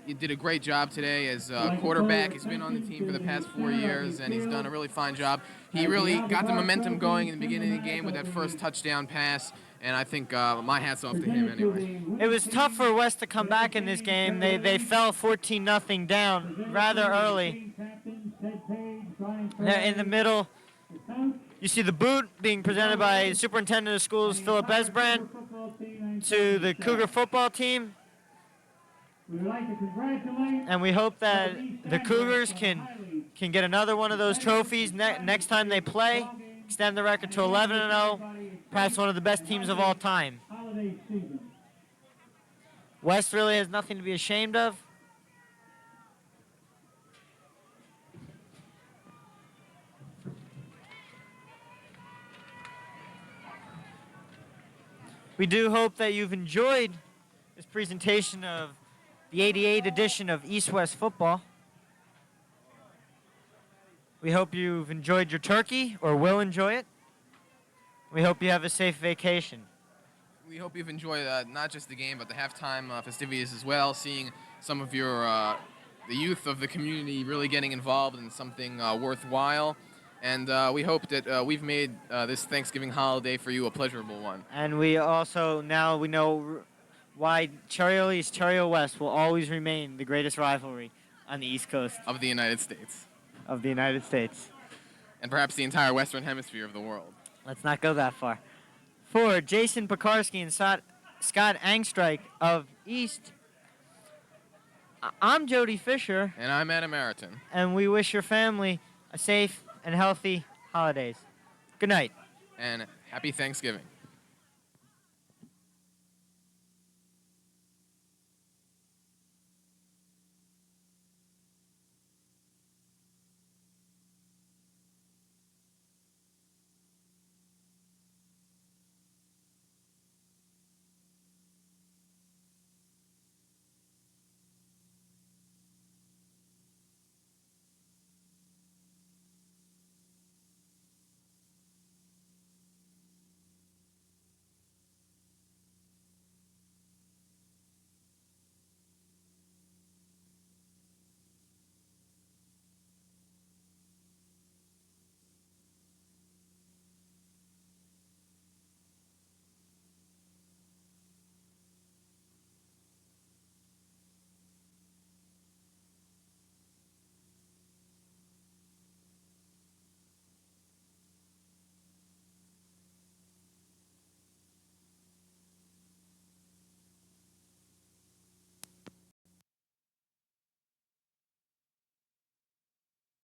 He did a great job today as quarterback. He's been on the team for the past 4 years, and he's done a really fine job. He really got the momentum going in the beginning of the game with that first touchdown pass, and I think my hat's off to him anyway. It was tough for West to come back in this game. They fell 14-0 down rather early. They're in the middle. You see the boot being presented by Superintendent of Schools Philip Esbrand to the Cougar football team. And we hope that the Cougars can get another one of those trophies next time they play, extend the record to 11-0, perhaps one of the best teams of all time. West really has nothing to be ashamed of. We do hope that you've enjoyed this presentation of the 88 edition of East-West Football. We hope you've enjoyed your turkey or will enjoy it. We hope you have a safe vacation. We hope you've enjoyed not just the game, but the halftime festivities as well, seeing some of the youth of the community really getting involved in something worthwhile. And we hope that we've made this Thanksgiving holiday for you a pleasurable one. And we also, now we know why Cherry Hill East, Cherry Hill West will always remain the greatest rivalry on the East Coast. Of the United States. Of the United States. And perhaps the entire Western Hemisphere of the world. Let's not go that far. For Jason Pekarski and Scott Angstreich of East, I'm Jody Fisher. And I'm Adam Meriton. And we wish your family a safe and healthy holidays. Good night. And happy Thanksgiving.